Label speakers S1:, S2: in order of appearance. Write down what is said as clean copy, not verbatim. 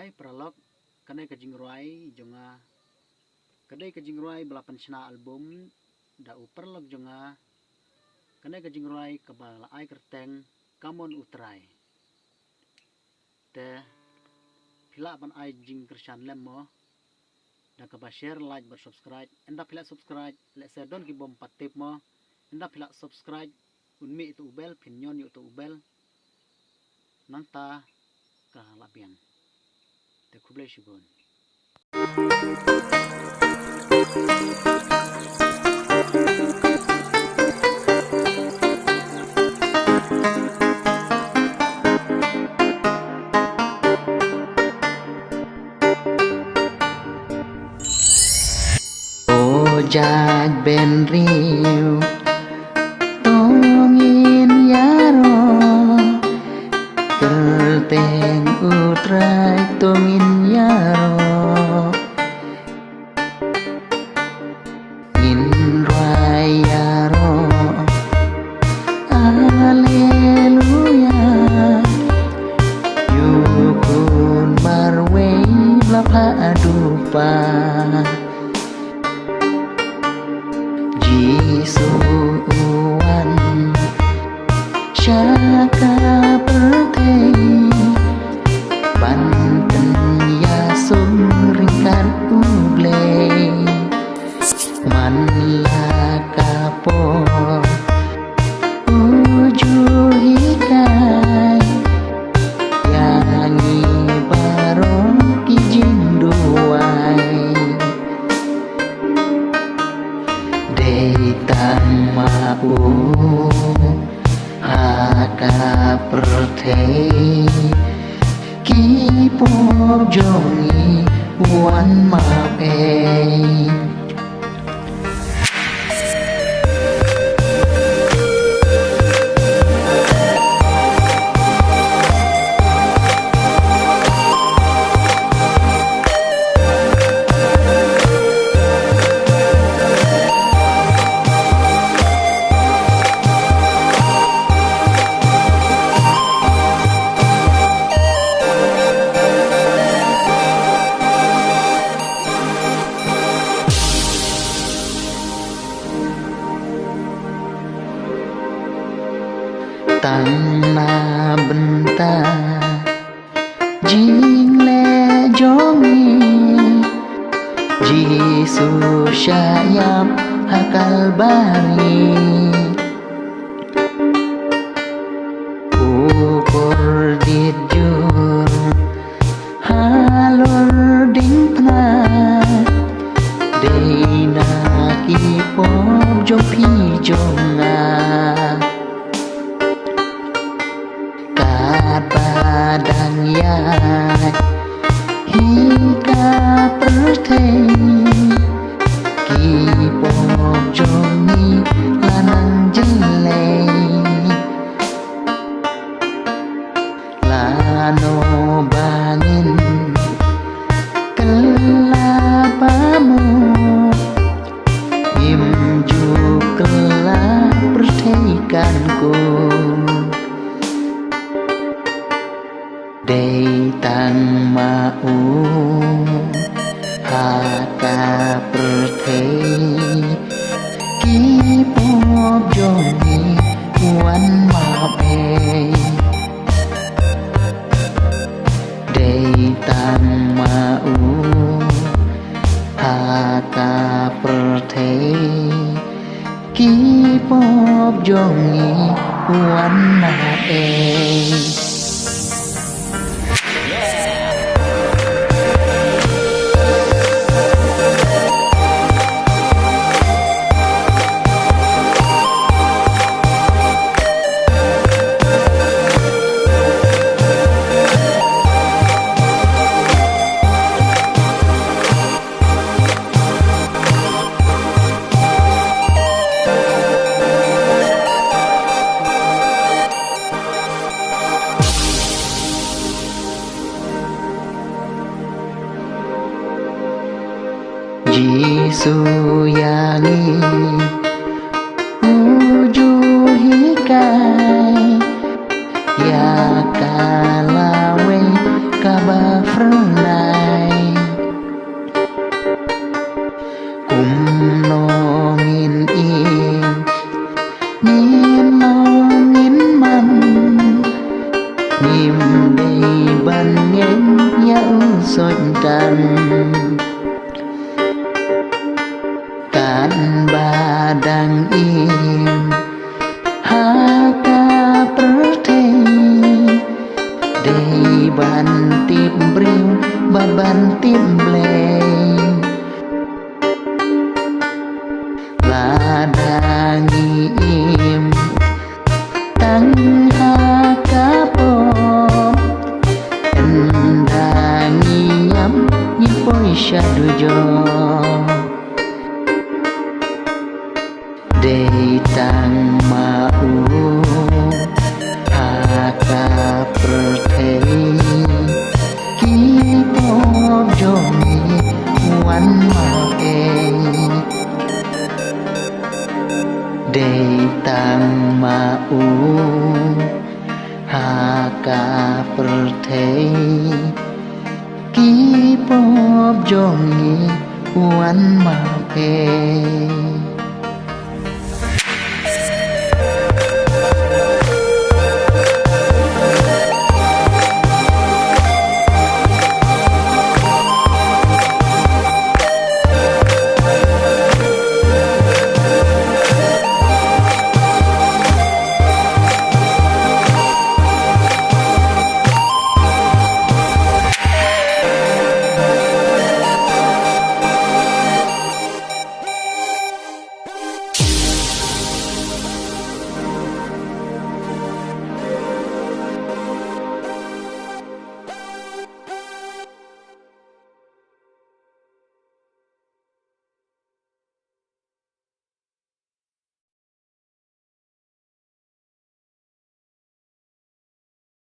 S1: Hai pralog kanai kajing ruai jonga kadai kajing ruai belapan cina album da uperlog jonga kanai kajing ruai kabala ai kerteng kamon utrai te pila ban ai jing kersan lemmo da kaba share like ber subscribe enda pila subscribe le se don ki bom patip mo enda pila subscribe unmi itu ubel pinyon yu tu ubel nang ta ka labiang te kublai shibon
S2: jag ben riu tongin yaro kerteng utrai tongin yaro in ruai yaro aleluya yukun marwei blapa adupa Jisuan Syaka pertei Banten ya sumringkan ublei Man lakapo uju hikai Yangi barong kijing duai Deitang mau haka pertei Kipop jongi wan mapei Tang na benta jing le jongi Jisu syayap hakal bari ukur dijur halur ding pna deina kipop jong pi jonga Padang ya hingga pertei Kipop jongi lanang jelei Lano bangin kelapamu Imjuk kelap perteikanku Deitang mau haka pertei Kipop jongi wan mapei Deitang mau haka pertei Kipop jongi wan mapei Jisu yangi uju hikai ya kalawe ba này cùng no nghìn yên nhìn no nghìn mặn niềm đầy ban nhánh nhẫn soi trần cạn ba đang im ha ca prate đầy ban tim bring ban tim ble là đang im tăng ha ca po đang nhắm nhìn bôi sa đôi gió để tăng ma u ha ca prate ki po jomi wan ma e để tăng ma u ha ca prate ki po jomi wan ma e